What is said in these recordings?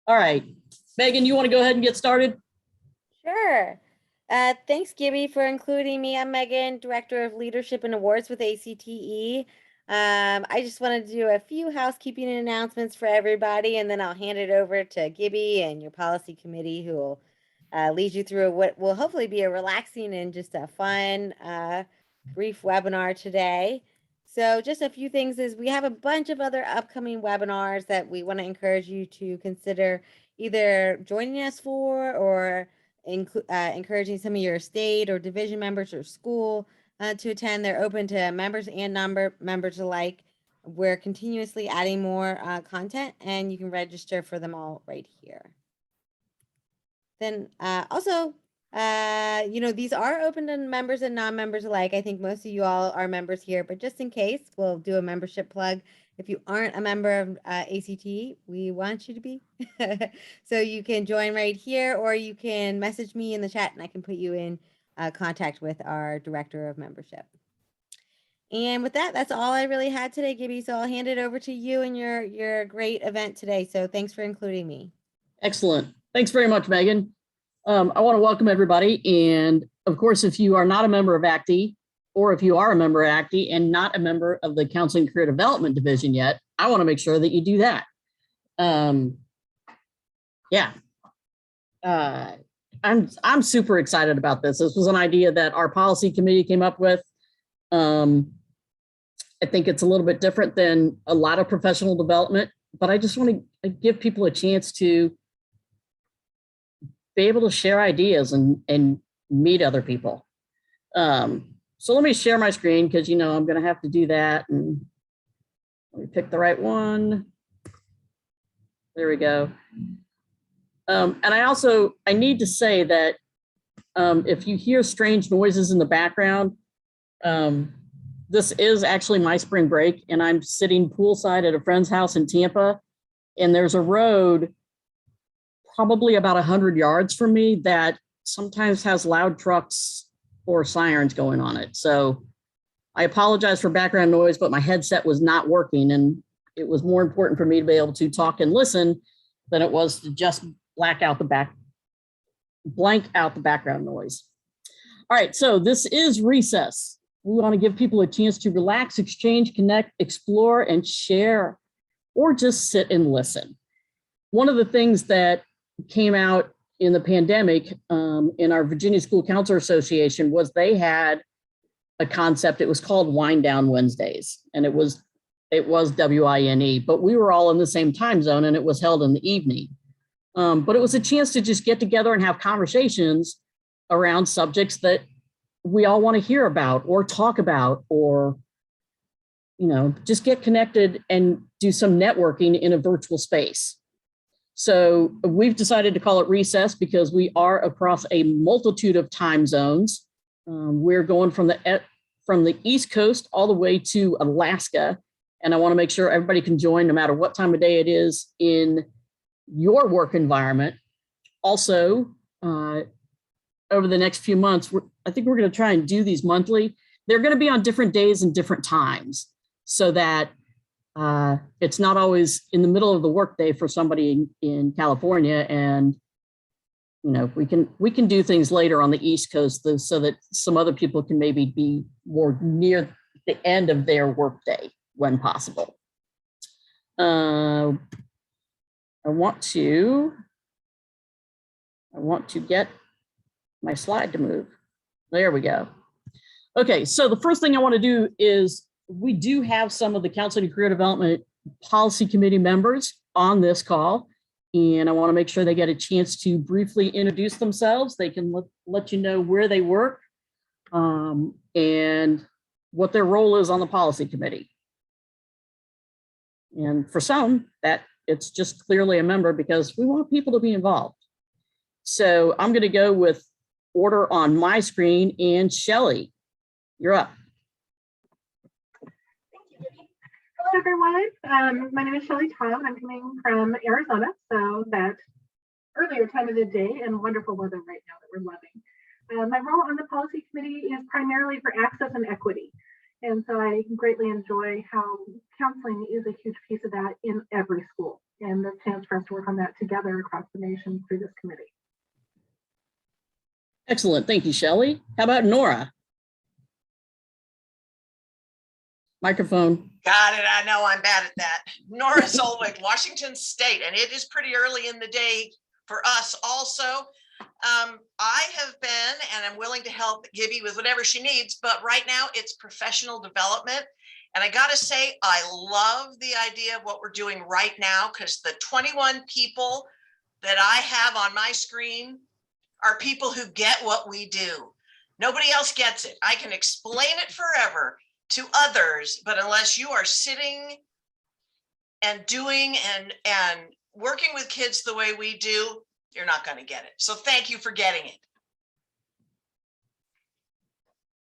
All right, Megan, you want to go ahead and get started? Sure. Thanks, Gibby, for including me. I'm Megan, Director of Leadership and Awards with ACTE. I just wanted to do a few housekeeping announcements for everybody, and then I'll hand it over to Gibby and your policy committee, who will lead you through what will hopefully be a relaxing and just a fun, brief webinar today. So just a few things is we have a bunch of other upcoming webinars that we want to encourage you to consider either joining us for or encouraging some of your state or division members or school to attend. They're open to members and non-members alike. We're continuously adding more content, and you can register for them all right here. Then also, these are open to members and non-members alike. I think most of you all are members here, but just in case, we'll do a membership plug. If you aren't a member of ACT, we want you to be. So you can join right here, or you can message me in the chat and I can put you in contact with our director of membership. And with that, that's all I really had today, Gibby. So I'll hand it over to you and your great event today. So thanks for including me. Excellent. Thanks very much, Megan. I want to welcome everybody. And of course, if you are not a member of ACTE, or if you are a member of ACTE and not a member of the Counseling Career Development Division yet, I want to make sure that you do that. I'm super excited about this. This was an idea that our policy committee came up with. I think it's a little bit different than a lot of professional development, but I just want to give people a chance to be able to share ideas and meet other people. So let me share my screen because, I'm going to have to do that. And let me pick the right one. There we go. And I need to say that if you hear strange noises in the background, this is actually my spring break, and I'm sitting poolside at a friend's house in Tampa, and there's a road probably about 100 yards from me that sometimes has loud trucks or sirens going on it. So I apologize for background noise, but my headset was not working, and it was more important for me to be able to talk and listen than it was to just blank out the background noise. All right, so this is recess. We want to give people a chance to relax, exchange, connect, explore, and share, or just sit and listen. One of the things that came out in the pandemic in our Virginia School Counselor Association was they had a concept. It was called Wind Down Wednesdays, and it was WINE, but we were all in the same time zone, and it was held in the evening. But it was a chance to just get together and have conversations around subjects that we all want to hear about or talk about, or just get connected and do some networking in a virtual space. So we've decided to call it recess because we are across a multitude of time zones. We're going from the East Coast all the way to Alaska. And I want to make sure everybody can join no matter what time of day it is in your work environment. Also, over the next few months, I think we're going to try and do these monthly. They're going to be on different days and different times so that it's not always in the middle of the workday for somebody in California, and we can do things later on the East Coast so that some other people can maybe be more near the end of their workday when possible. I want to get my slide to move. There we go. Okay, so the first thing I want to do is we do have some of the Counseling and Career Development Policy Committee members on this call, and I want to make sure they get a chance to briefly introduce themselves. They can let you know where they work and what their role is on the policy committee. And for some, that it's just clearly a member because we want people to be involved. So I'm going to go with order on my screen, and Shelley, you're up. Hello, everyone. My name is Shelley Todd. I'm coming from Arizona, so that earlier time of the day and wonderful weather right now that we're loving. My role on the policy committee is primarily for access and equity. And so I greatly enjoy how counseling is a huge piece of that in every school. and the chance for us to work on that together across the nation through this committee. Excellent. Thank you, Shelley. How about Nora? Microphone. Got it. I know I'm bad at that. Nora Zolwick, Washington State, and it is pretty early in the day for us also. I have been, and I'm willing to help Gibby with whatever she needs, but right now it's professional development. And I gotta say, I love the idea of what we're doing right now, because the 21 people that I have on my screen are people who get what we do. Nobody else gets it. I can explain it forever to others, but unless you are sitting and doing and working with kids the way we do, you're not going to get it. So thank you for getting it.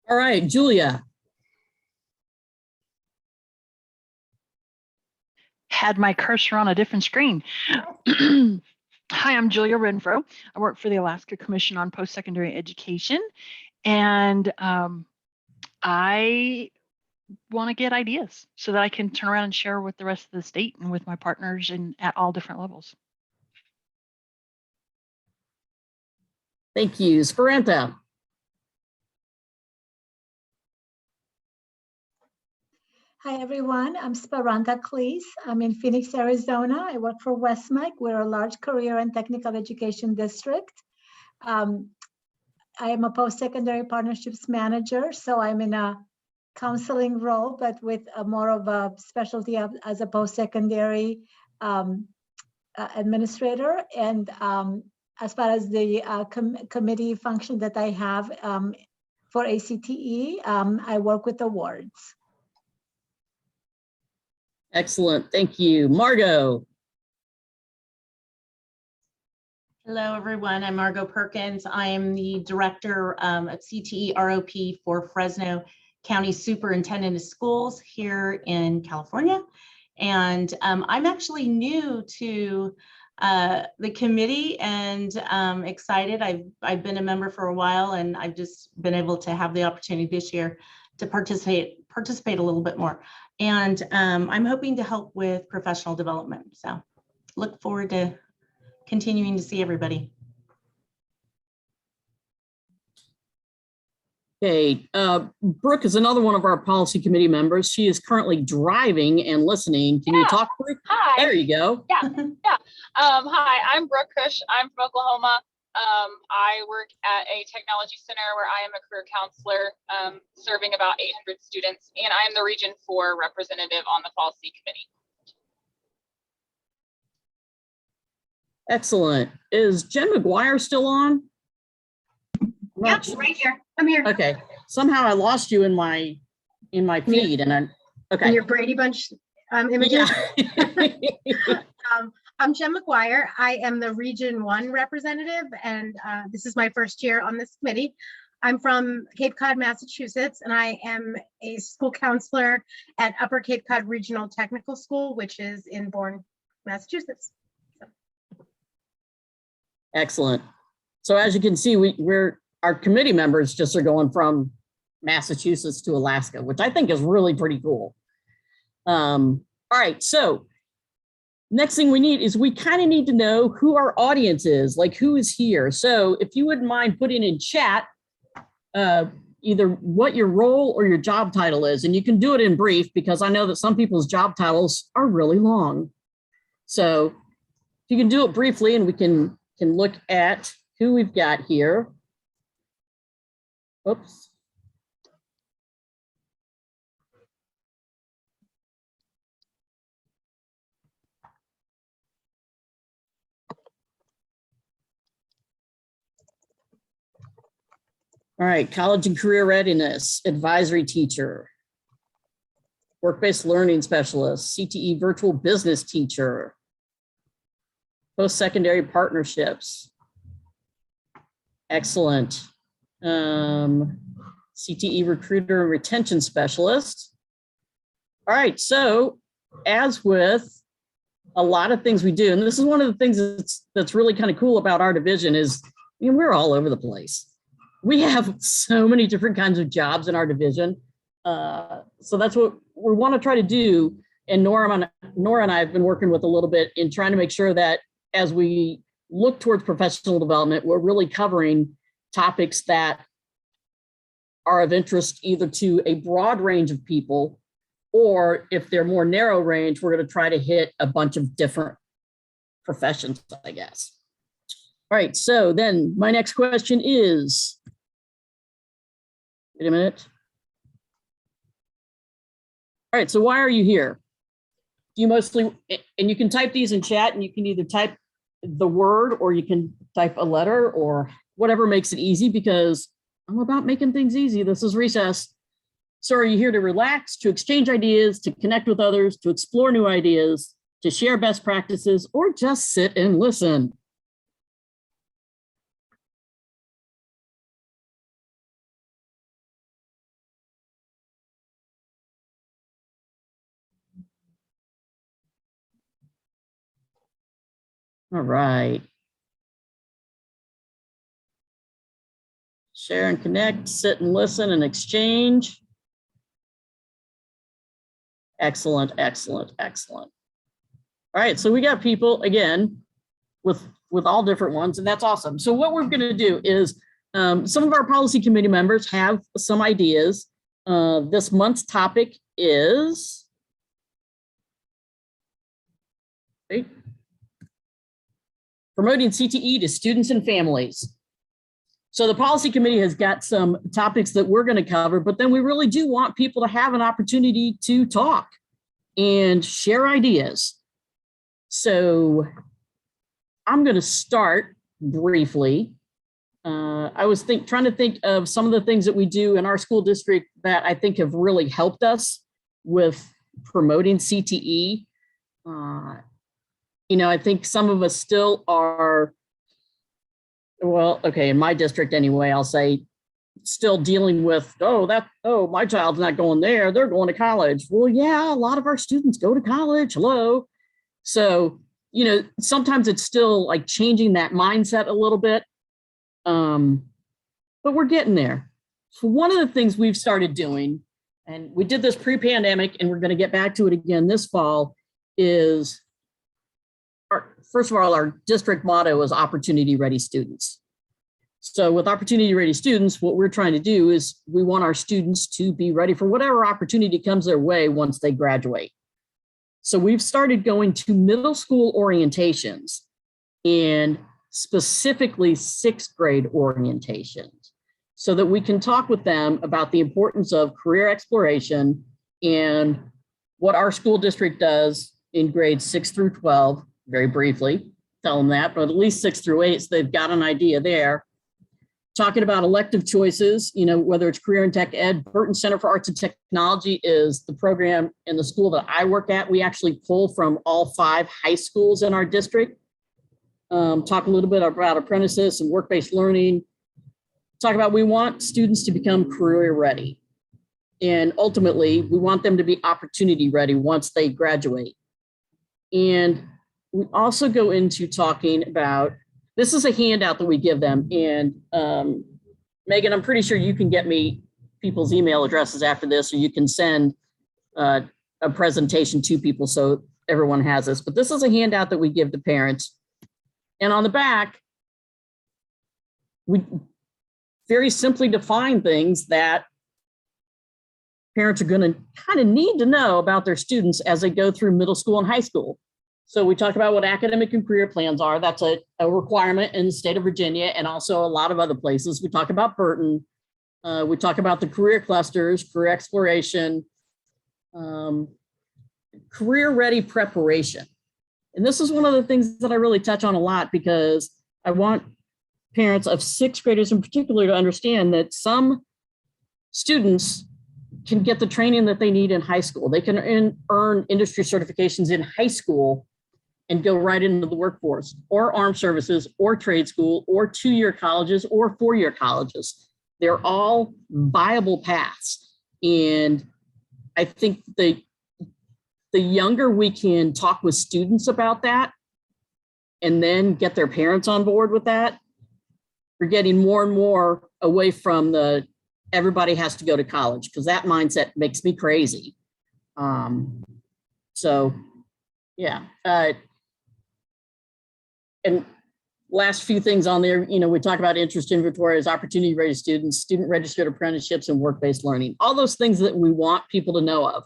All right, Julia. Had my cursor on a different screen. Hi, I'm Julia Renfro. I work for the Alaska Commission on Post-Secondary Education, and I want to get ideas so that I can turn around and share with the rest of the state and with my partners and at all different levels. Thank you. Esperanza. Hi, everyone. I'm Sparanta Cleese. I'm in Phoenix, Arizona. I work for Westmec. We're a large career and technical education district. I am a post-secondary partnerships manager, so I'm in a counseling role, but with more of a specialty as a post-secondary administrator. And as far as the committee function that I have for ACTE, I work with awards. Excellent. Thank you. Margot. Hello, everyone. I'm Margot Perkins. I am the director of CTE ROP for Fresno County Superintendent of Schools here in California. And I'm actually new to the committee and excited. I've been a member for a while, and I've just been able to have the opportunity this year to participate a little bit more. And I'm hoping to help with professional development. So look forward to continuing to see everybody. Okay, Brooke is another one of our policy committee members. She is currently driving and listening. Can you talk, Brooke? Hi. There you go. Yeah. Hi, I'm Brooke Cush. I'm from Oklahoma. I work at a technology center where I am a career counselor, serving about 800 students, and I am the Region 4 representative on the policy committee. Excellent. Is Jen Mcguire still on? Yep, right here. I'm here. Okay. Somehow I lost you in my feed, and I'm okay. And your Brady Bunch images. Yeah. I'm Jen Mcguire. I am the Region 1 representative, and this is my first year on this committee. I'm from Cape Cod, Massachusetts, and I am a school counselor at Upper Cape Cod Regional Technical School, which is in Bourne, Massachusetts. Excellent. So as you can see, our committee members just are going from Massachusetts to Alaska, which I think is really pretty cool. All right, so next thing we need is we kind of need to know who our audience is, like who is here. So if you wouldn't mind putting in chat either what your role or your job title is, and you can do it in brief because I know that some people's job titles are really long. So if you can do it briefly, and we can look at who we've got here. Oops. All right, college and career readiness, advisory teacher, work-based learning specialist, CTE virtual business teacher, post-secondary partnerships. Excellent. CTE recruiter and retention specialist. All right, so as with a lot of things we do, and this is one of the things that's really kind of cool about our division is, we're all over the place. We have so many different kinds of jobs in our division. So that's what we want to try to do, and Nora and I have been working with a little bit in trying to make sure that as we look towards professional development, we're really covering topics that are of interest either to a broad range of people, or if they're more narrow range, we're going to try to hit a bunch of different professions, I guess. All right, so then my next question is, wait a minute. All right, so why are you here? Do you mostly, and you can type these in chat, and you can either type the word or you can type a letter or whatever makes it easy, because I'm about making things easy. This is recess. So are you here to relax, to exchange ideas, to connect with others, to explore new ideas, to share best practices, or just sit and listen? All right. Share and connect, sit and listen and exchange. Excellent, excellent, excellent. All right, so we got people, again, with all different ones, and that's awesome. So what we're going to do is some of our policy committee members have some ideas. This month's topic is, wait, promoting CTE to students and families. So the policy committee has got some topics that we're going to cover, but then we really do want people to have an opportunity to talk and share ideas. So I'm going to start briefly. I was trying to think of some of the things that we do in our school district that I think have really helped us with promoting CTE. You know, I think some of us still are, well, okay, in my district anyway, I'll say still dealing with, oh, my child's not going there, they're going to college. Well, yeah, a lot of our students go to college, hello. So, you know, sometimes it's still like changing that mindset a little bit, but we're getting there. So one of the things we've started doing, and we did this pre-pandemic and we're going to get back to it again this fall, is first of all, our district motto is opportunity ready students. So with opportunity ready students, what we're trying to do is we want our students to be ready for whatever opportunity comes their way once they graduate. So we've started going to middle school orientations, and specifically 6th grade orientations, so that we can talk with them about the importance of career exploration and what our school district does in grades 6 through 12. Very briefly, tell them that, but at least 6 through 8, so they've got an idea there. Talking about elective choices, you know, whether it's career and tech ed, Burton Center for Arts and Technology is the program in the school that I work at. We actually pull from all 5 high schools in our district. Talk a little bit about apprentices and work-based learning. Talk about, we want students to become career ready. And ultimately, we want them to be opportunity ready once they graduate. And we also go into talking about, this is a handout that we give them. And Megan, I'm pretty sure you can get me people's email addresses after this, or you can send a presentation to people so everyone has this. But this is a handout that we give to parents. And on the back, we very simply define things that parents are going to kind of need to know about their students as they go through middle school and high school. So we talk about what academic and career plans are. That's a requirement in the state of Virginia and also a lot of other places. We talk about Burton. We talk about the career clusters, career exploration, career ready preparation. And this is one of the things that I really touch on a lot, because I want parents of 6th graders in particular to understand that some students can get the training that they need in high school. They can earn industry certifications in high school and go right into the workforce, or armed services, or trade school, or 2-year colleges, or 4-year colleges. They're all viable paths. And I think the younger we can talk with students about that and then get their parents on board with that, we're getting more and more away from the everybody has to go to college, because that mindset makes me crazy. So, yeah. And last few things on there, we talk about interest inventories, opportunity ready students, student registered apprenticeships, and work-based learning, all those things that we want people to know of.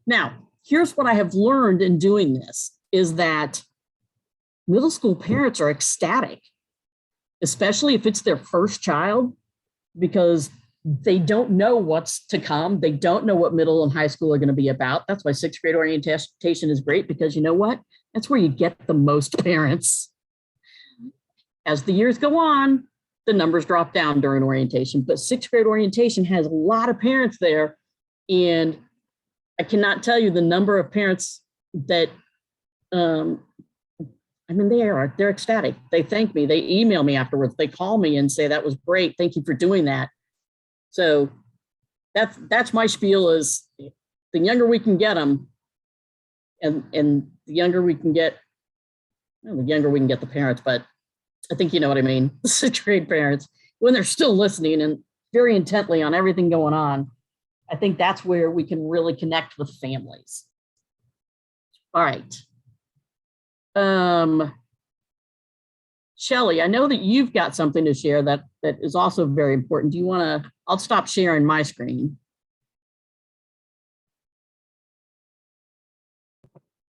Now, here's what I have learned in doing this is that middle school parents are ecstatic, especially if it's their first child, because they don't know what's to come. They don't know what middle and high school are going to be about. That's why 6th grade orientation is great, because you know what? That's where you get the most parents. As the years go on, the numbers drop down during orientation, but 6th grade orientation has a lot of parents there. And I cannot tell you the number of parents that, they're ecstatic. They thank me. They email me afterwards. They call me and say, that was great. Thank you for doing that. So that's my spiel is the younger we can get them and the younger we can get, the younger we can get the parents, but I think you know what I mean. 6th grade parents, when they're still listening and very intently on everything going on, I think that's where we can really connect with families. All right. Shelley, I know that you've got something to share that is also very important. Do you want to, I'll stop sharing my screen.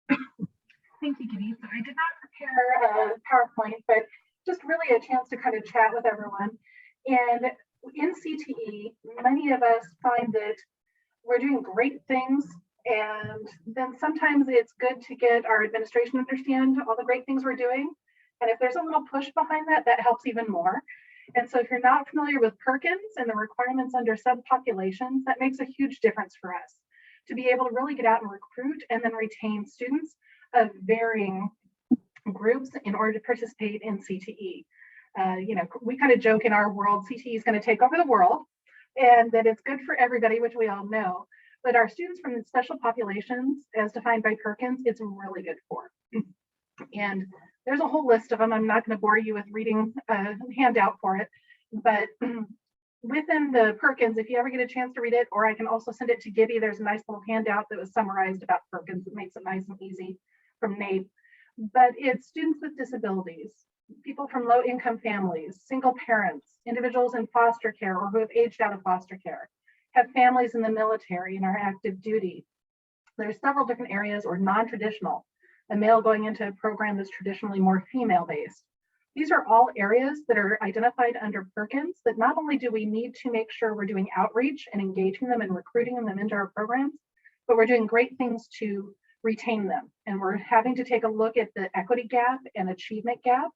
Thank you, Gibby. So I did not prepare a PowerPoint, but just really a chance to kind of chat with everyone. And in CTE, many of us find that we're doing great things, and then sometimes it's good to get our administration to understand all the great things we're doing. And if there's a little push behind that, that helps even more. And so if you're not familiar with Perkins and the requirements under subpopulations, that makes a huge difference for us to be able to really get out and recruit and then retain students of varying groups in order to participate in CTE. We kind of joke in our world, CTE is going to take over the world and that it's good for everybody, which we all know. But our students from the special populations, as defined by Perkins, it's really good for. And there's a whole list of them. I'm not going to bore you with reading a handout for it, but within the Perkins, if you ever get a chance to read it, or I can also send it to Gibby, there's a nice little handout that was summarized about Perkins. It makes it nice and easy from Nate. But it's students with disabilities, people from low income families, single parents, individuals in foster care or who have aged out of foster care, have families in the military and are active duty. There's several different areas, or non-traditional, a male going into a program that's traditionally more female-based. These are all areas that are identified under Perkins that not only do we need to make sure we're doing outreach and engaging them and recruiting them into our programs, but we're doing great things to retain them. And we're having to take a look at the equity gap and achievement gap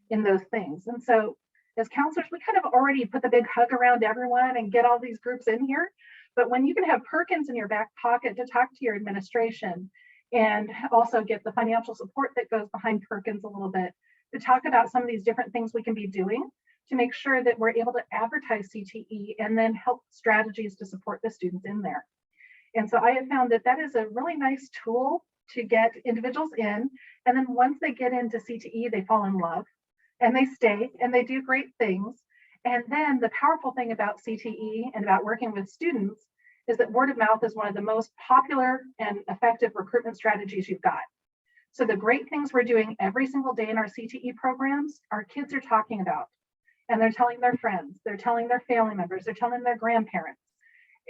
in those things. And so as counselors, we kind of already put the big hug around everyone and get all these groups in here. But when you can have Perkins in your back pocket to talk to your administration and also get the financial support that goes behind Perkins a little bit to talk about some of these different things we can be doing to make sure that we're able to advertise CTE and then help strategies to support the students in there. And so I have found that that is a really nice tool to get individuals in. And then once they get into CTE, they fall in love and they stay and they do great things. And then the powerful thing about CTE and about working with students is that word of mouth is one of the most popular and effective recruitment strategies you've got. So the great things we're doing every single day in our CTE programs, our kids are talking about, and they're telling their friends, they're telling their family members, they're telling their grandparents,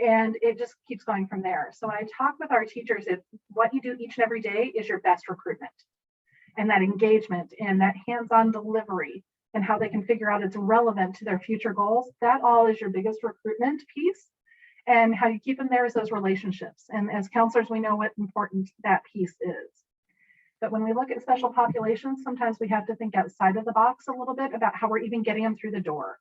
and it just keeps going from there. So when I talk with our teachers, if what you do each and every day is your best recruitment, and that engagement and that hands-on delivery and how they can figure out it's relevant to their future goals, that all is your biggest recruitment piece. And how you keep them there is those relationships. And as counselors, we know what important that piece is. But when we look at special populations, sometimes we have to think outside of the box a little bit about how we're even getting them through the door.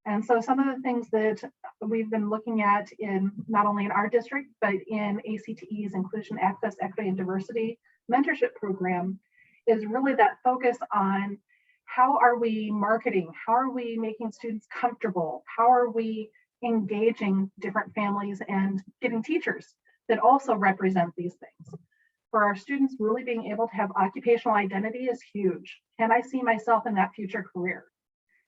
And so some of the things that we've been looking at in not only in our district, but in ACTE's Inclusion, Access, Equity, and Diversity mentorship program is really that focus on how are we marketing? How are we making students comfortable? How are we engaging different families and getting teachers that also represent these things? For our students, really being able to have occupational identity is huge. Can I see myself in that future career?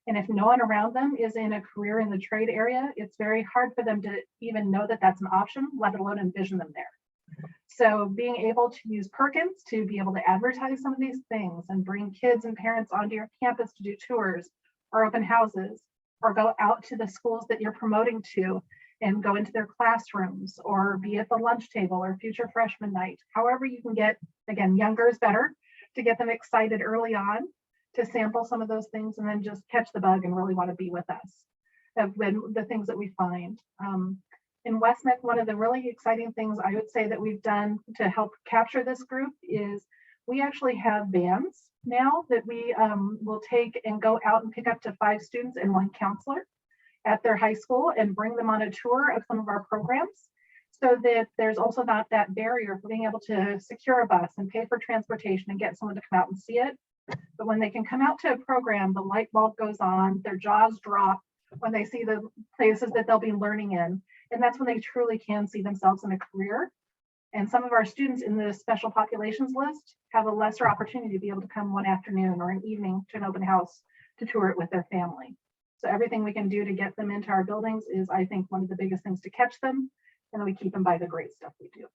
And if no one around them is in a career in the trade area, it's very hard for them to even know that that's an option, let alone envision them there. So being able to use Perkins to be able to advertise some of these things and bring kids and parents onto your campus to do tours or open houses, or go out to the schools that you're promoting to and go into their classrooms, or be at the lunch table or future freshman night. However you can get, again, younger is better, to get them excited early on to sample some of those things and then just catch the bug and really want to be with us. Have been the things that we find. In Westmic, one of the really exciting things I would say that we've done to help capture this group is we actually have vans now that we will take and go out and pick up to 5 students and 1 counselor at their high school and bring them on a tour of some of our programs, so that there's also not that barrier for being able to secure a bus and pay for transportation and get someone to come out and see it. But when they can come out to a program, the light bulb goes on, their jaws drop when they see the places that they'll be learning in. And that's when they truly can see themselves in a career. And some of our students in the special populations list have a lesser opportunity to be able to come one afternoon or an evening to an open house to tour it with their family. So everything we can do to get them into our buildings is, I think, one of the biggest things to catch them. And then we keep them by the great stuff we do.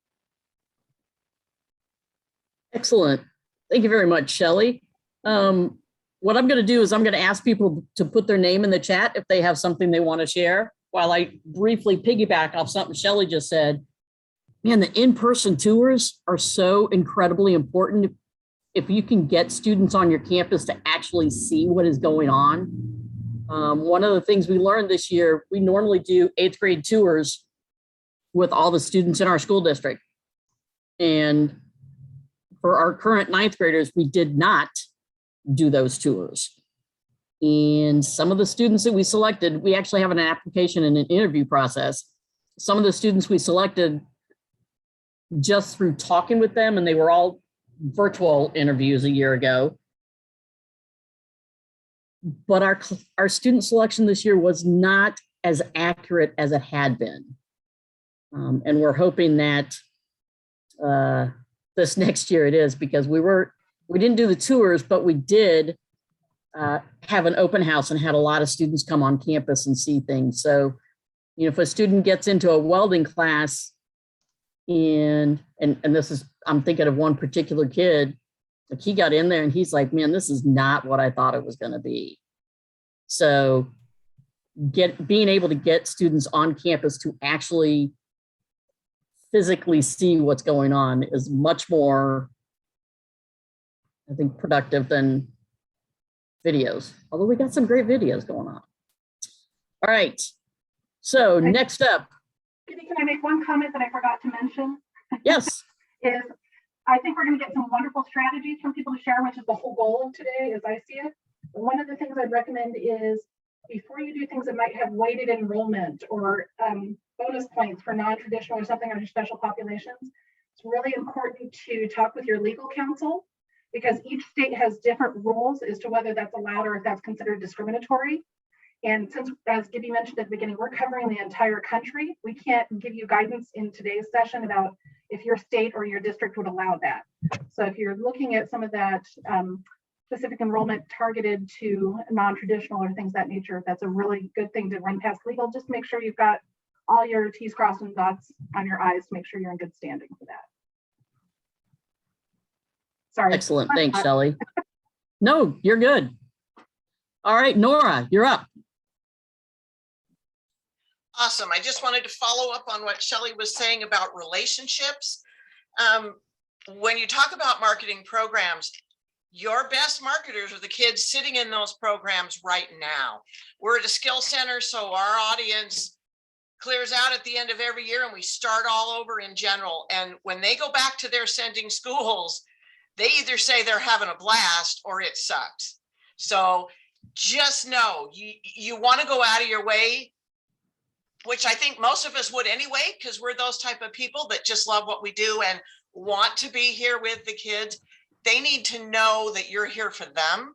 Excellent. Thank you very much, Shelley. What I'm going to do is I'm going to ask people to put their name in the chat if they have something they want to share, while I briefly piggyback off something Shelley just said. Man, the in-person tours are so incredibly important. If you can get students on your campus to actually see what is going on. One of the things we learned this year, we normally do 8th grade tours with all the students in our school district. And for our current 9th graders, we did not do those tours. And some of the students that we selected, we actually have an application and an interview process. Some of the students we selected just through talking with them, and they were all virtual interviews a year ago. But our student selection this year was not as accurate as it had been. And we're hoping that this next year it is, because we didn't do the tours, but we did have an open house and had a lot of students come on campus and see things. So, you know, if a student gets into a welding class and this is, I'm thinking of one particular kid, like he got in there and he's like, man, this is not what I thought it was going to be. So being able to get students on campus to actually physically see what's going on is much more, I think, productive than videos, although we got some great videos going on. All right, so next up. Can I make one comment that I forgot to mention? Yes. Is I think we're going to get some wonderful strategies from people to share, which is the whole goal of today as I see it. One of the things I'd recommend is, before you do things that might have weighted enrollment or bonus points for non-traditional or something under special populations, it's really important to talk with your legal counsel, because each state has different rules as to whether that's allowed or if that's considered discriminatory. And since, as Gibby mentioned at the beginning, we're covering the entire country, we can't give you guidance in today's session about if your state or your district would allow that. So if you're looking at some of that specific enrollment targeted to non-traditional or things of that nature, that's a really good thing to run past legal. Just make sure you've got all your T's crossed and dots on your I's to make sure you're in good standing for that. Sorry. Excellent. Thanks, Shelley. No, you're good. All right, Nora, you're up. Awesome. I just wanted to follow up on what Shelley was saying about relationships. When you talk about marketing programs, your best marketers are the kids sitting in those programs right now. We're at a skill center, so our audience clears out at the end of every year and we start all over in general. And when they go back to their sending schools, they either say they're having a blast or it sucks. So just know you want to go out of your way, which I think most of us would anyway, because we're those type of people that just love what we do and want to be here with the kids. They need to know that you're here for them.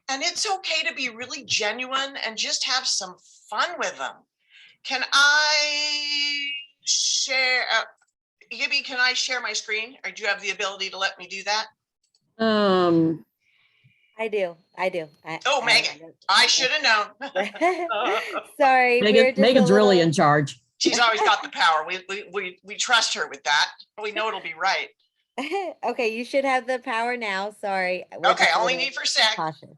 And it's okay to be really genuine and just have some fun with them. Can I share, Gibby, can I share my screen? Or do you have the ability to let me do that? I do. Oh, Megan, I should have known. Sorry. Megan's really in charge. She's always got the power. We trust her with that. We know it'll be right. Okay, you should have the power now. Sorry. We're Okay, just a only little need for a sec. cautious.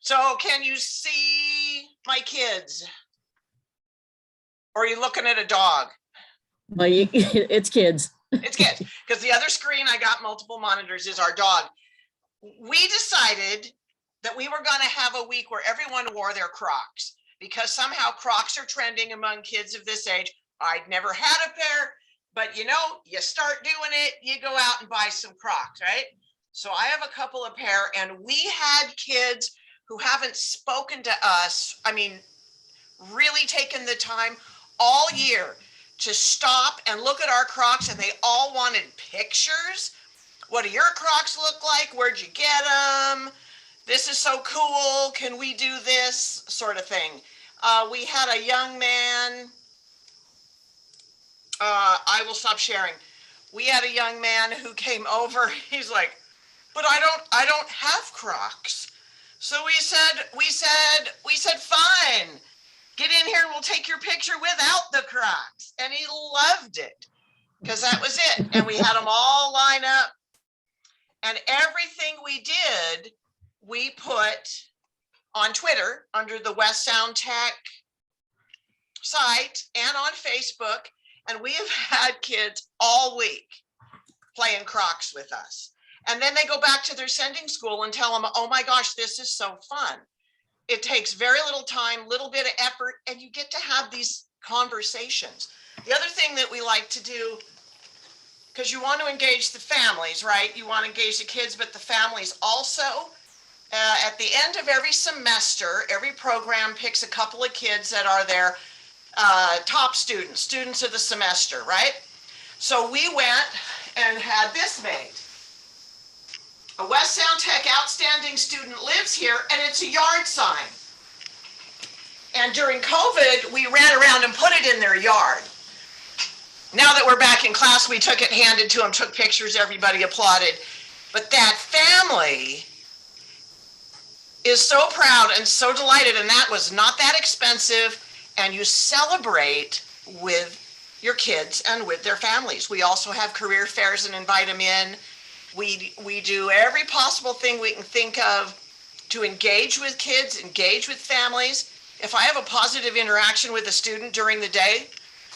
So can you see my kids? Or are you looking at a dog? Well, it's kids. It's kids, because the other screen I got multiple monitors is our dog. We decided that we were going to have a week where everyone wore their Crocs, because somehow Crocs are trending among kids of this age. I'd never had a pair, but you know, you start doing it, you go out and buy some Crocs, right? So I have a couple of pair, and we had kids who haven't spoken to us, I mean, really taken the time all year to stop and look at our Crocs, and they all wanted pictures. What do your Crocs look like? Where'd you get them? This is so cool. Can we do this sort of thing? We had a young man. I will stop sharing. We had a young man who came over. He's like, but I don't have Crocs. So we said, fine. Get in here and we'll take your picture without the Crocs. And he loved it because that was it. And we had them all line up. And everything we did, we put on Twitter under the West Sound Tech site and on Facebook. And we have had kids all week playing Crocs with us. And then they go back to their sending school and tell them, oh my gosh, this is so fun. It takes very little time, little bit of effort, and you get to have these conversations. The other thing that we like to do, because you want to engage the families, right? You want to engage the kids, but the families also. At the end of every semester, every program picks a couple of kids that are their top students of the semester, right? So we went and had this made. A West Sound Tech outstanding student lives here, and it's a yard sign. And during COVID, we ran around and put it in their yard. Now that we're back in class, we took it, handed to them, took pictures, everybody applauded. But that family is so proud and so delighted, and that was not that expensive, and you celebrate with your kids and with their families. We also have career fairs and invite them in. We do every possible thing we can think of to engage with kids, engage with families. If I have a positive interaction with a student during the day,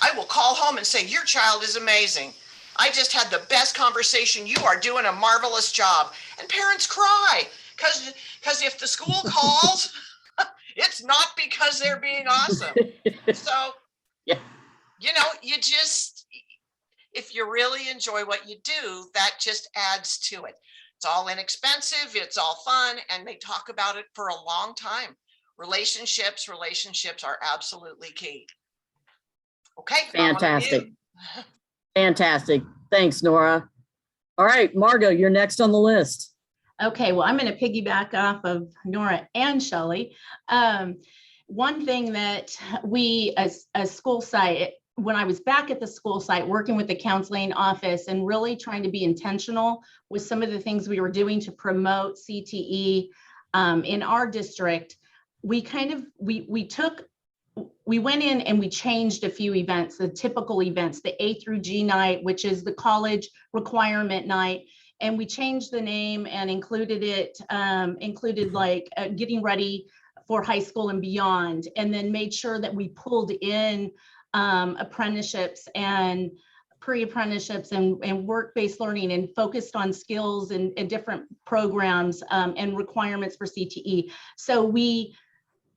I will call home and say, your child is amazing. I just had the best conversation. You are doing a marvelous job. And parents cry because if the school calls, it's not because they're being awesome. So, Yeah. you know, you just, if you really enjoy what you do, that just adds to it. It's all inexpensive, it's all fun, and they talk about it for a long time. Relationships are absolutely key. Okay. Fantastic. Fantastic. Thanks, Nora. All right, Margot, you're next on the list. Okay, well, I'm going to piggyback off of Nora and Shelley. One thing that we, as a school site, when I was back at the school site working with the counseling office and really trying to be intentional with some of the things we were doing to promote CTE in our district, we went in and we changed a few events, the typical events, the A through G night, which is the college requirement night. And we changed the name and included getting ready for high school and beyond, and then made sure that we pulled in apprenticeships and pre-apprenticeships and work-based learning, and focused on skills and different programs and requirements for CTE. So we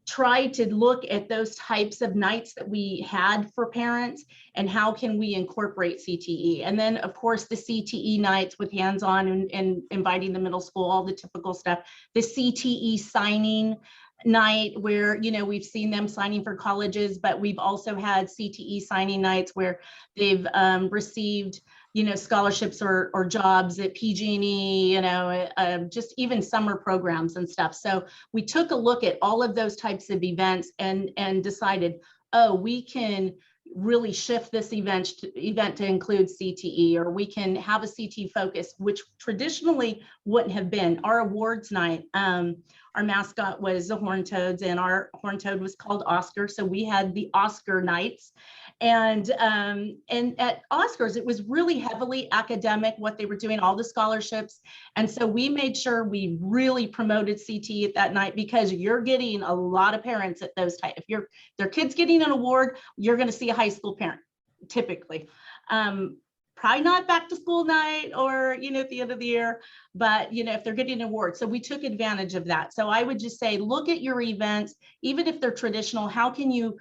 tried to look at those types of nights that we had for parents and how can we incorporate CTE. And then of course the CTE nights with hands-on and inviting the middle school, all the typical stuff, the CTE signing night where, you know, we've seen them signing for colleges, but we've also had CTE signing nights where they've received, you know, scholarships or jobs at PG&E, you know, just even summer programs and stuff. So we took a look at all of those types of events and decided, oh, we can really shift this event to include CTE, or we can have a CTE focus, which traditionally wouldn't have been. Our awards night, our mascot was the Horned Toads, and our Horned Toad was called Oscar. So we had the Oscar nights. And at Oscars, it was really heavily academic, what they were doing, all the scholarships. And so we made sure we really promoted CTE at that night, because you're getting a lot of parents at those types. If their kid's getting an award, you're going to see a high school parent, typically. Probably not back to school night or, at the end of the year, but, if they're getting an award. So we took advantage of that. So I would just say, look at your events, even if they're traditional, how can you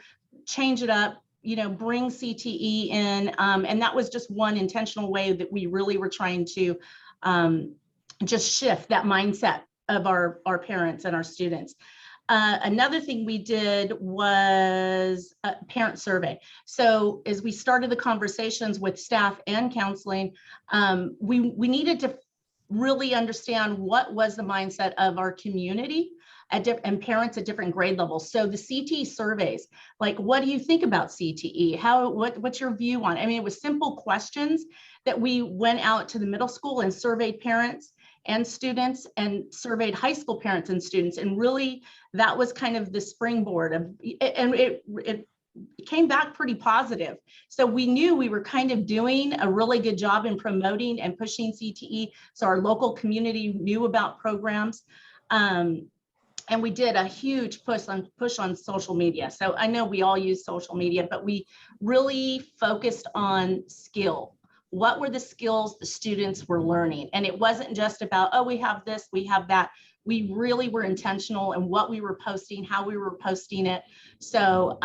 change it up? Bring CTE in. And that was just one intentional way that we really were trying to just shift that mindset of our parents and our students. Another thing we did was a parent survey. So as we started the conversations with staff and counseling, we needed to really understand what was the mindset of our community and parents at different grade levels. So the CTE surveys, like, what do you think about CTE? What's your view on it? I mean, it was simple questions that we went out to the middle school and surveyed parents and students, and surveyed high school parents and students. And really, that was kind of the springboard of, and it came back pretty positive. So we knew we were kind of doing a really good job in promoting and pushing CTE. So our local community knew about programs. And we did a huge push on social media. So I know we all use social media, but we really focused on skill. What were the skills the students were learning? And it wasn't just about, oh, we have this, we have that. We really were intentional in what we were posting, how we were posting it. So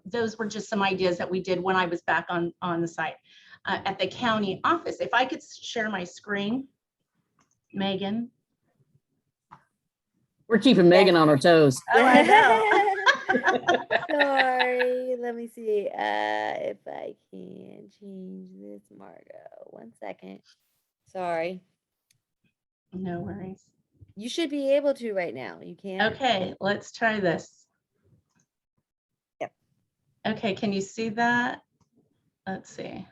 those were just some ideas that we did when I was back on the site. At the county office, if I could share my screen, Megan. We're keeping Megan on her toes. Oh, I know. Sorry, let me see if I can change this, Margot. 1 second. Sorry. No worries. You should be able to right now. You can. Okay, let's try this. Yep. Okay, can you see that? Let's see.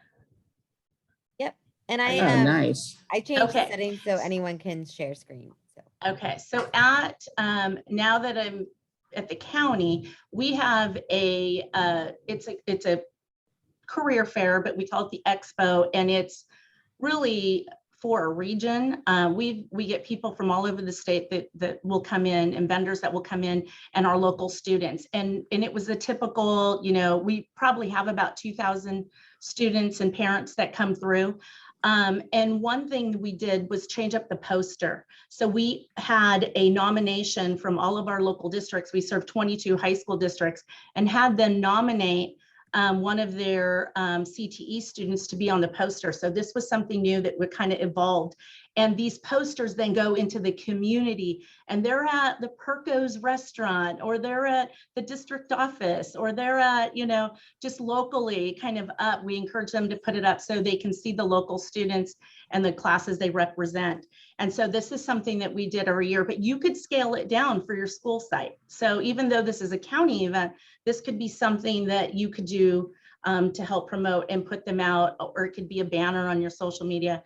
Yep. And I Oh, nice. I changed Okay. the settings so anyone can share screen. So. Okay, so at now that I'm at the county, we have a it's a career fair, but we call it the expo, and it's really for a region. We get people from all over the state that will come in, and vendors that will come in, and our local students. And it was a typical, we probably have about 2,000 students and parents that come through. And one thing we did was change up the poster. So we had a nomination from all of our local districts. We serve 22 high school districts, and had them nominate one of their CTE students to be on the poster. So this was something new that would kind of evolved. And these posters then go into the community, and they're at the Perco's restaurant, or they're at the district office, or they're at, just locally kind of up. We encourage them to put it up so they can see the local students and the classes they represent. And so this is something that we did every year, but you could scale it down for your school site. So even though this is a county event, this could be something that you could do to help promote and put them out, or it could be a banner on your social media.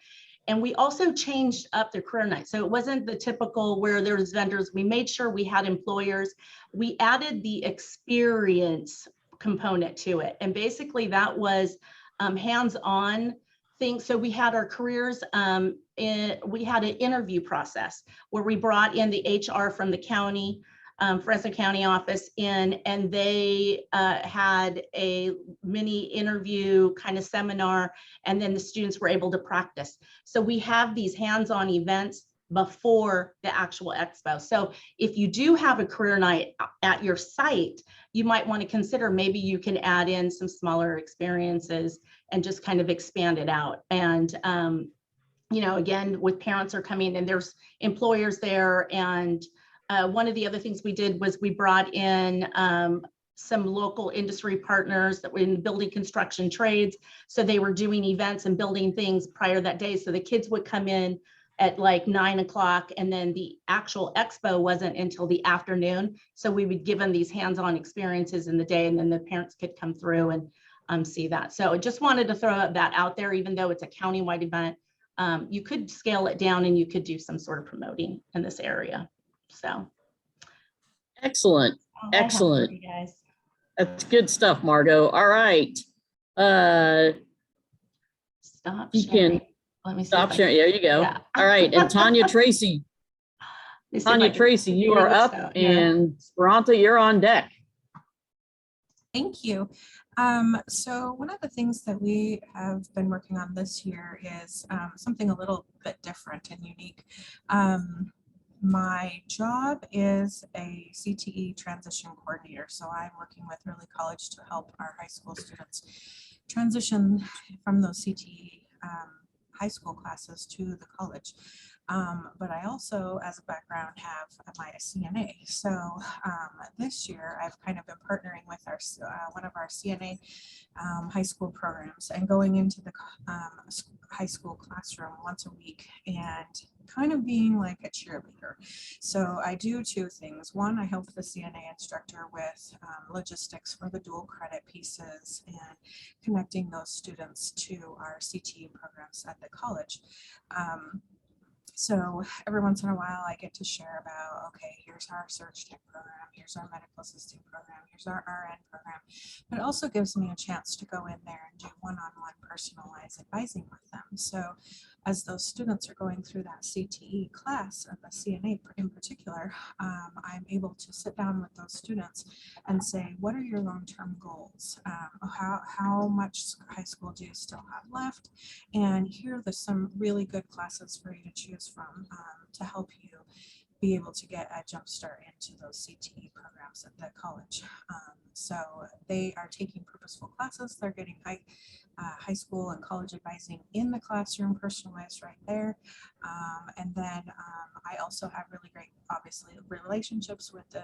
And we also changed up the career night. So it wasn't the typical where there's vendors. We made sure we had employers. We added the experience component to it. And basically that was hands-on things. So we had our careers, we had an interview process where we brought in the HR from the county, Fresno County office in, and they had a mini interview kind of seminar, and then the students were able to practice. So we have these hands-on events before the actual expo. So if you do have a career night at your site, you might want to consider maybe you can add in some smaller experiences and just kind of expand it out. And again, with parents are coming and there's employers there, and one of the other things we did was we brought in some local industry partners that were in building construction trades. So they were doing events and building things prior that day. So the kids would come in at like 9 o'clock, and then the actual expo wasn't until the afternoon. So we would give them these hands-on experiences in the day, and then the parents could come through. And see that. So I just wanted to throw that out there, even though it's a countywide event. You could scale it down and you could do some sort of promoting in this area. So Excellent. all I have for Excellent. you guys. That's good stuff, Margot. All right. Stop You sharing. can Let me see. stop if I- sharing. There you go. Yeah. All right. And Tanya Tracy. Let me see if I Tanya can Tracy, you figure are this up, out here. and Esperanza, you're on deck. Thank you. So one of the things that we have been working on this year is something a little bit different and unique. My job is a CTE Transition Coordinator, so I'm working with early college to help our high school students transition from those CTE high school classes to the college. But I also, as a background, have my CNA. So this year, I've kind of been partnering with our one of our CNA high school programs and going into the high school classroom once a week and kind of being like a cheerleader. So I do two things. One, I help the CNA instructor with logistics for the dual credit pieces and connecting those students to our CTE programs at the college. So every once in a while I get to share about, okay, here's our Surge Tech program, here's our medical assisting program, here's our RN program. But it also gives me a chance to go in there and do one-on-one personalized advising with them. So as those students are going through that CTE class, or the CNA in particular, I'm able to sit down with those students and say, what are your long-term goals? How much high school do you still have left? And here are some really good classes for you to choose from to help you be able to get a jump start into those CTE programs at the college. So they are taking purposeful classes. They're getting high school and college advising in the classroom, personalized right there. And then I also have really great, obviously, relationships with the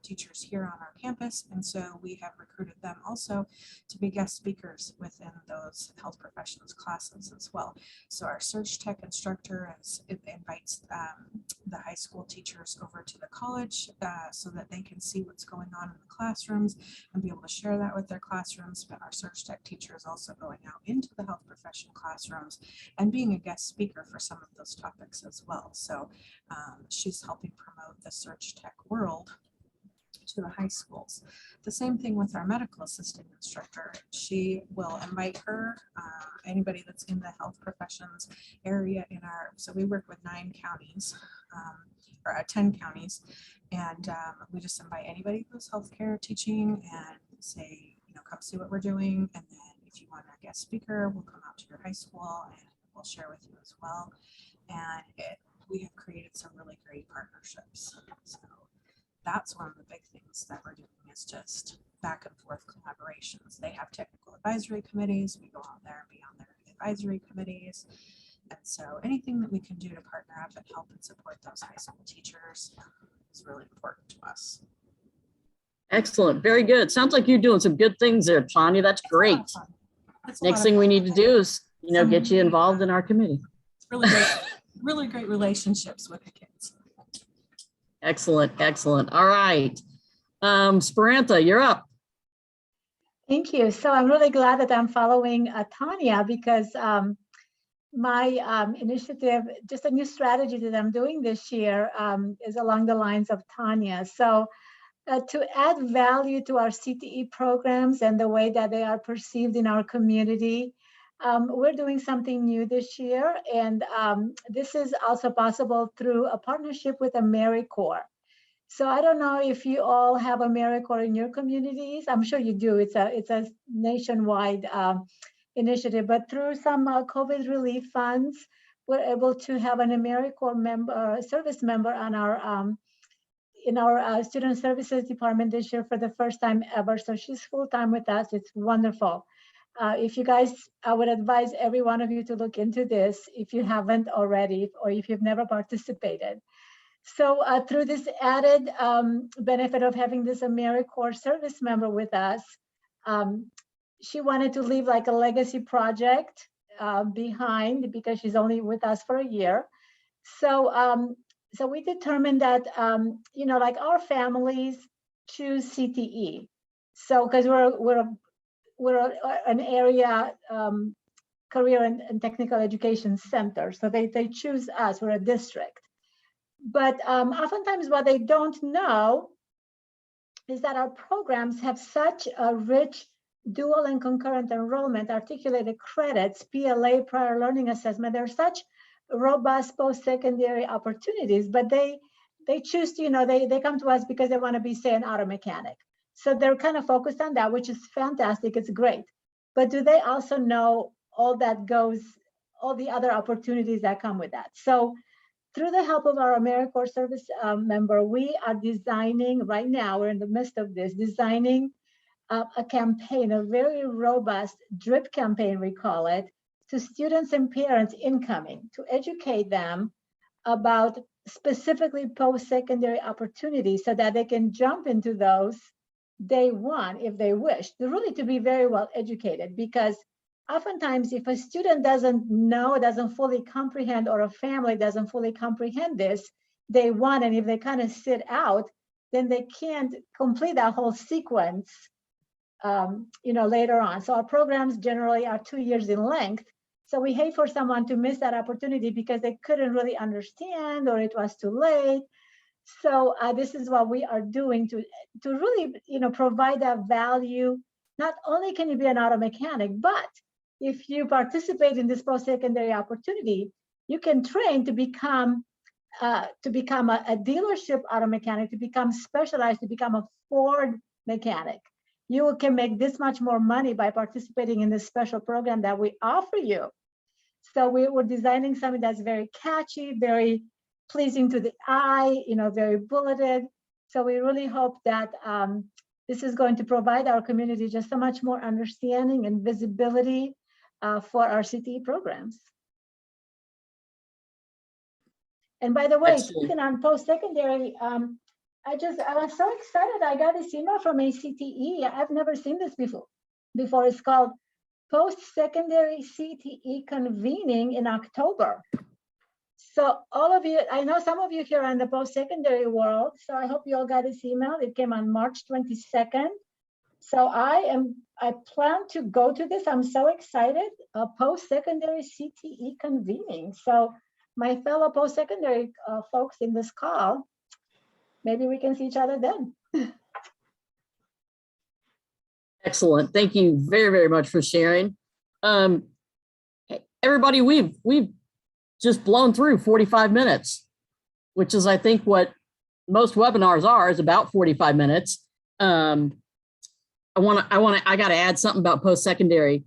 teachers here on our campus. And so we have recruited them also to be guest speakers within those health professions classes as well. So our Surge Tech instructor invites the high school teachers over to the college so that they can see what's going on in the classrooms and be able to share that with their classrooms. But our Surge Tech teacher is also going out into the health profession classrooms and being a guest speaker for some of those topics as well. So she's helping promote the Surge Tech world to the high schools. The same thing with our medical assistant instructor. She will invite her, anybody that's in the health professions area in our, so we work with 9 counties, or 10 counties, and we just invite anybody who's healthcare teaching and say, you know, come see what we're doing. And then if you want a guest speaker, we'll come out to your high school and we'll share with you as well. And we have created some really great partnerships. So that's one of the big things that we're doing, is just back and forth collaborations. They have technical advisory committees. We go out there and be on their advisory committees. And so anything that we can do to partner up and help and support those high school teachers is really important to us. Excellent. Very good. Sounds like you're doing some good things there, Tanya. That's great. Next thing we need to do is, you know, get you involved in our committee. It's really great, really great relationships with the kids. Excellent. Excellent. All right. Esperanza, you're up. Thank you. So I'm really glad that I'm following Tanya, because my initiative, just a new strategy that I'm doing this year is along the lines of Tanya. So to add value to our CTE programs and the way that they are perceived in our community, we're doing something new this year. And this is also possible through a partnership with AmeriCorps. So I don't know if you all have AmeriCorps in your communities. I'm sure you do. It's a nationwide initiative, but through some COVID relief funds, we're able to have an AmeriCorps member, service member on our in our student services department this year for the first time ever. So she's full-time with us. It's wonderful. If you guys, I would advise every one of you to look into this if you haven't already, or if you've never participated. So through this added benefit of having this AmeriCorps service member with us, she wanted to leave like a legacy project behind, because she's only with us for a year. So so we determined that, you know, like our families choose CTE. So because we're an area career and technical education center. So they choose us, we're a district. But oftentimes what they don't know is that our programs have such a rich dual and concurrent enrollment, articulated credits, PLA, prior learning assessment. There are such robust post-secondary opportunities, but they choose to, they come to us because they want to be, say, an auto mechanic. So they're kind of focused on that, which is fantastic. It's great. But do they also know all the other opportunities that come with that? So through the help of our AmeriCorps service member, we are designing right now, we're in the midst of this, designing a campaign, a very robust drip campaign, we call it, to students and parents incoming to educate them about specifically post-secondary opportunities so that they can jump into those day one if they wish, really to be very well educated. Because oftentimes if a student doesn't know, doesn't fully comprehend, or a family doesn't fully comprehend this day one, and if they kind of sit out, then they can't complete that whole sequence later on. So our programs generally are 2 years in length. So we hate for someone to miss that opportunity because they couldn't really understand or it was too late. So this is what we are doing to really, provide that value. Not only can you be an auto mechanic, but if you participate in this post-secondary opportunity, you can train to become a dealership auto mechanic, to become specialized, to become a Ford mechanic. You can make this much more money by participating in this special program that we offer you. So we're designing something that's very catchy, very pleasing to the eye, very bulleted. So we really hope that this is going to provide our community just so much more understanding and visibility for our CTE programs. And by the way, Excellent. speaking on post-secondary, I was so excited. I got this email from a CTE. I've never seen this before. It's called Post-Secondary CTE Convening in October. So all of you, I know some of you here are in the post-secondary world, so I hope you all got this email. It came on March 22nd. So I plan to go to this. I'm so excited. Post-secondary CTE convening. So my fellow post-secondary folks in this call, maybe we can see each other then. Excellent. Thank you very, very much for sharing. Everybody, we've just blown through 45 minutes, which is, I think, what most webinars are, is about 45 minutes. I got to add something about post-secondary.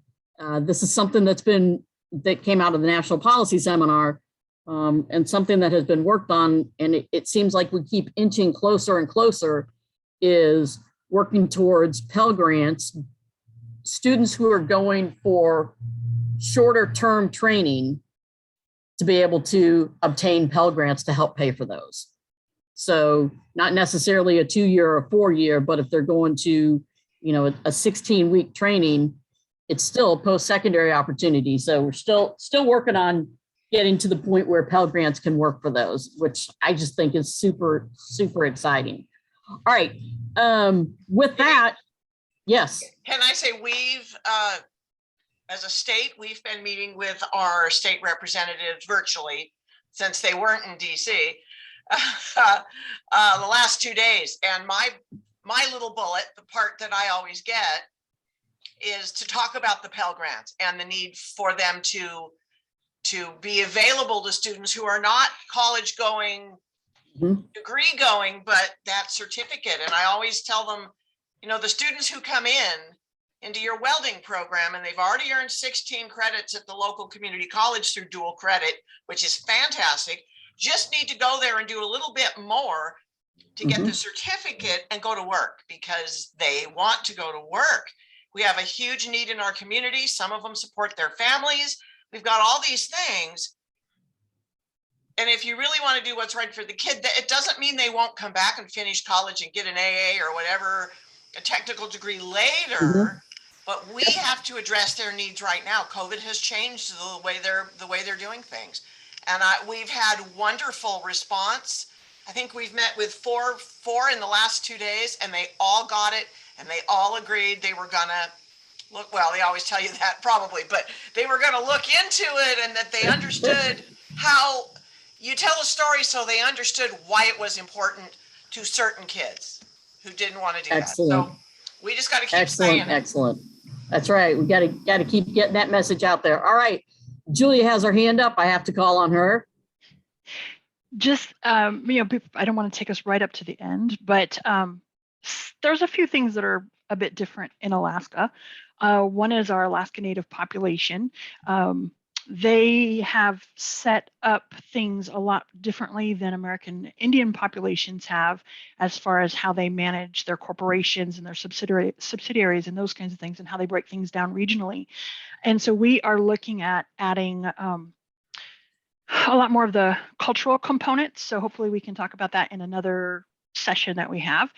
This is something that came out of the National Policy Seminar, and something that has been worked on, and it seems like we keep inching closer and closer, is working towards Pell Grants. Students who are going for shorter term training to be able to obtain Pell Grants to help pay for those. So not necessarily a 2-year or 4-year, but if they're going to, a 16-week training, it's still a post-secondary opportunity. So we're still working on getting to the point where Pell Grants can work for those, which I just think is super, super exciting. All right. With that, yes. Can I say as a state, we've been meeting with our state representatives virtually since they weren't in DC the last 2 days. And my little bullet, the part that I always get, is to talk about the Pell Grants and the need for them to be available to students who are not college going, degree going, but that certificate. And I always tell them, the students who come into your welding program and they've already earned 16 credits at the local community college through dual credit, which is fantastic, just need to go there and do a little bit more to get the certificate and go to work because they want to go to work. We have a huge need in our community. Some of them support their families. We've got all these things. And if you really want to do what's right for the kid, it doesn't mean they won't come back and finish college and get an AA or whatever, a technical degree later. But we have to address their needs right now. COVID has changed the way they're doing things. And we've had wonderful response. I think we've met with four in the last 2 days, and they all got it, and they all agreed they were gonna look, well, they always tell you that probably, but they were going to look into it and that they understood how you tell a story so they understood why it was important to certain kids who didn't want to do that. Excellent. So we just got to keep saying it. Excellent. That's right. We got to keep getting that message out there. All right. Julia has her hand up. I have to call on her. Just, I don't want to take us right up to the end, but there's a few things that are a bit different in Alaska. One is our Alaska Native population. They have set up things a lot differently than American Indian populations have, as far as how they manage their corporations and their subsidiaries and those kinds of things, and how they break things down regionally. And so we are looking at adding a lot more of the cultural components. So hopefully we can talk about that in another session that we have.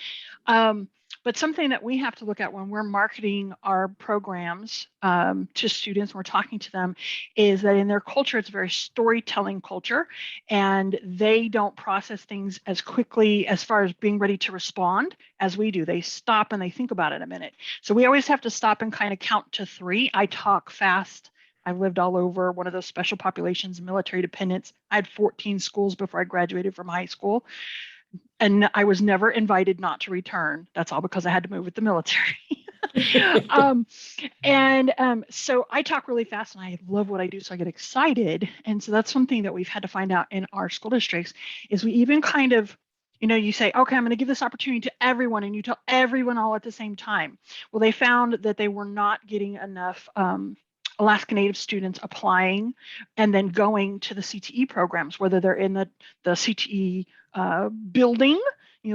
But something that we have to look at when we're marketing our programs to students, when we're talking to them, is that in their culture, it's a very storytelling culture, and they don't process things as quickly as far as being ready to respond as we do. They stop and they think about it a minute. So we always have to stop and kind of count to 3. I talk fast. I've lived all over, one of those special populations, military dependents. I had 14 schools before I graduated from high school. And I was never invited not to return. That's all because I had to move with the military. So I talk really fast and I love what I do, so I get excited. And so that's something that we've had to find out in our school districts, is we even kind of, you say, okay, I'm going to give this opportunity to everyone, and you tell everyone all at the same time. Well, they found that they were not getting enough Alaska Native students applying and then going to the CTE programs, whether they're in the CTE building,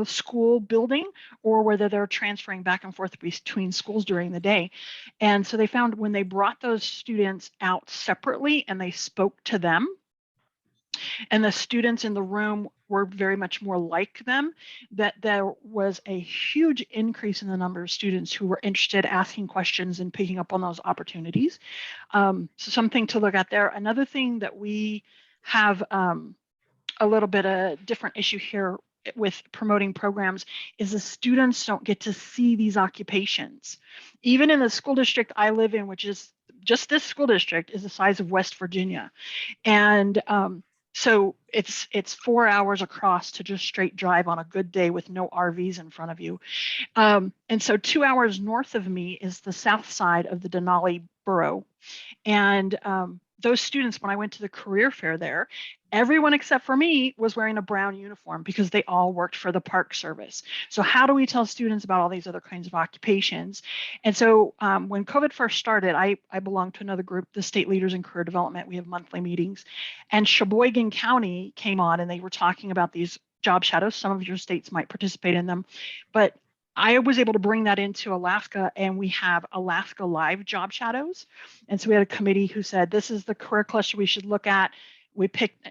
school building, or whether they're transferring back and forth between schools during the day. And so they found when they brought those students out separately and they spoke to them, and the students in the room were very much more like them, that there was a huge increase in the number of students who were interested, asking questions and picking up on those opportunities. So something to look at there. Another thing that we have a little bit of different issue here with promoting programs is the students don't get to see these occupations. Even in the school district I live in, which is just this school district, is the size of West Virginia. And so it's 4 hours across to just straight drive on a good day with no RVs in front of you. And so 2 hours north of me is the south side of the Denali borough. And those students, when I went to the career fair there, everyone except for me was wearing a brown uniform because they all worked for the Park Service. So how do we tell students about all these other kinds of occupations? And so when COVID first started, I belonged to another group, the State Leaders in Career Development. We have monthly meetings. And Sheboygan County came on and they were talking about these job shadows. Some of your states might participate in them. But I was able to bring that into Alaska, and we have Alaska Live job shadows. And so we had a committee who said, this is the career cluster we should look at. We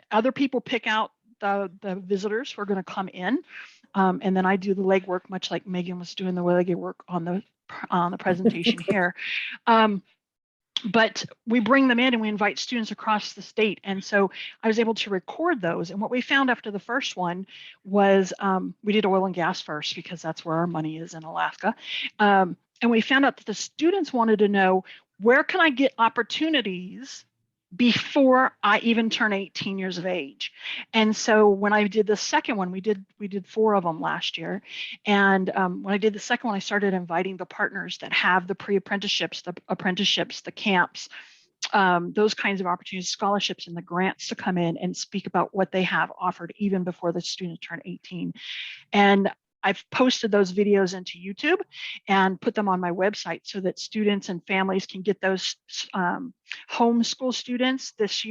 other people pick out the visitors who are going to come in. And then I do the legwork, much like Megan was doing the legwork on the presentation here. But we bring them in and we invite students across the state. And so I was able to record those. And what we found after the first one was we did oil and gas first because that's where our money is in Alaska. And we found out that the students wanted to know, where can I get opportunities before I even turn 18 years of age? And so when I did the second one, we did 4 of them last year. And when I did the second one, I started inviting the partners that have the pre-apprenticeships, the apprenticeships, the camps, those kinds of opportunities, scholarships and the grants to come in and speak about what they have offered even before the students turn 18. And I've posted those videos into YouTube and put them on my website so that students and families can get those homeschool students. This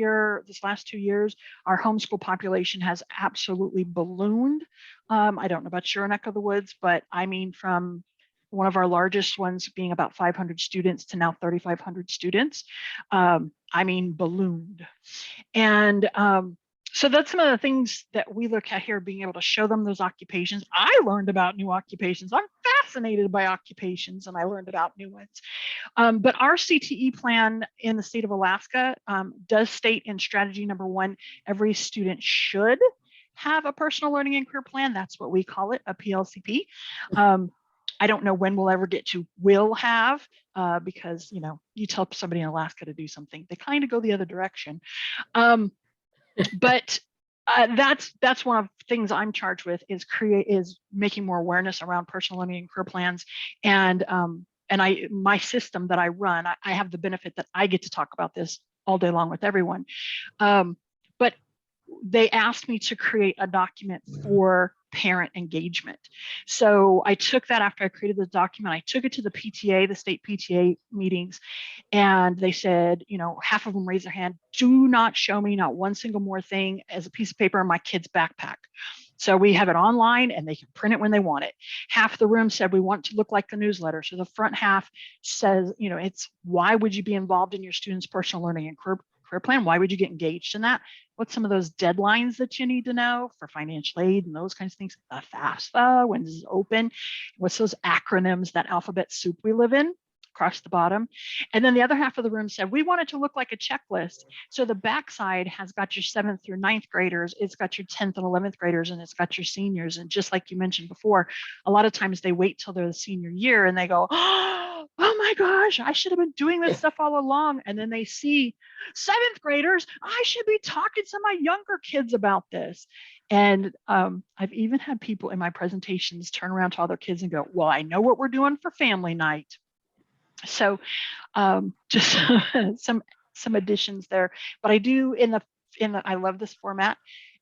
last 2 years, our homeschool population has absolutely ballooned. I don't know about your neck of the woods, but I mean, from one of our largest ones being about 500 students to now 3,500 students. I mean, ballooned. And so that's some of the things that we look at here, being able to show them those occupations. I learned about new occupations. I'm fascinated by occupations, and I learned about new ones. But our CTE plan in the state of Alaska does state in strategy number 1, every student should have a personal learning and career plan. That's what we call it, a PLCP. I don't know when we'll ever get to will have, because, you know, you tell somebody in Alaska to do something, they kind of go the other direction. But that's one of the things I'm charged with, is making more awareness around personal learning and career plans. And my system that I run, I have the benefit that I get to talk about this all day long with everyone. But they asked me to create a document for parent engagement. So I took that after I created the document, I took it to the PTA, the state PTA meetings, and they said, you know, half of them raised their hand, do not show me not one single more thing as a piece of paper in my kid's backpack. So we have it online and they can print it when they want it. Half the room said we want to look like the newsletter. So the front half says, you know, it's why would you be involved in your students' personal learning and career plan? Why would you get engaged in that? What's some of those deadlines that you need to know for financial aid and those kinds of things? The FAFSA, when is it open? What's those acronyms, that alphabet soup we live in? Across the bottom. And then the other half of the room said, we want it to look like a checklist. So the backside has got your 7th through 9th graders, it's got your 10th and 11th graders, and it's got your seniors. And just like you mentioned before, a lot of times they wait till they're the senior year and they go, oh my gosh, I should have been doing this stuff all along. And then they see 7th graders, I should be talking to my younger kids about this. And I've even had people in my presentations turn around to all their kids and go, well, I know what we're doing for family night. So just some additions there, but I do I love this format,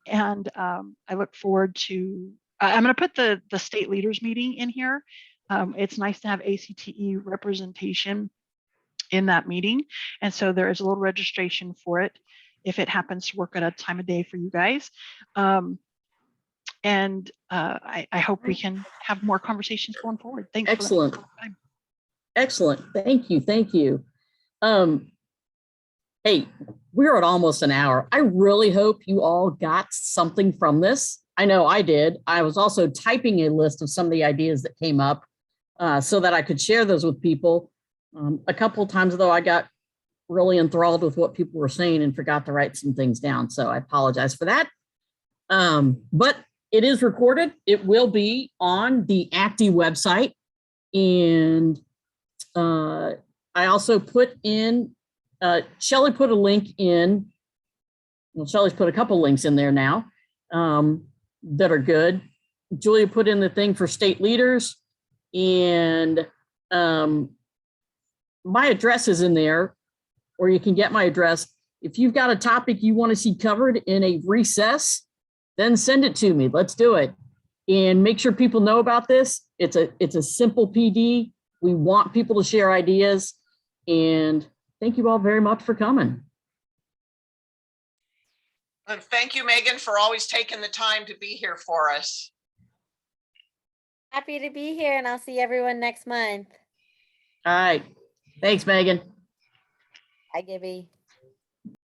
and I look forward to, I'm going to put the state leaders meeting in here. It's nice to have ACTE representation in that meeting. And so there is a little registration for it if it happens to work at a time of day for you guys. And I hope we can have more conversations going forward. Thanks. Excellent. Excellent. Thank you. Thank you. Hey, we're at almost an hour. I really hope you all got something from this. I know I did. I was also typing a list of some of the ideas that came up so that I could share those with people. A couple of times, though, I got really enthralled with what people were saying and forgot to write some things down. So I apologize for that. But it is recorded. It will be on the ACTE website. And I also put in, Shelley put a link in, well, Shelley's put a couple links in there now that are good. Julia put in the thing for state leaders, and my address is in there, or you can get my address. If you've got a topic you want to see covered in a recess, then send it to me. Let's do it. And make sure people know about this. It's a simple PD. We want people to share ideas, and thank you all very much for coming. And thank you, Megan, for always taking the time to be here for us. Happy to be here, and I'll see everyone next month. All right. Thanks, Megan. Bye, Gibby.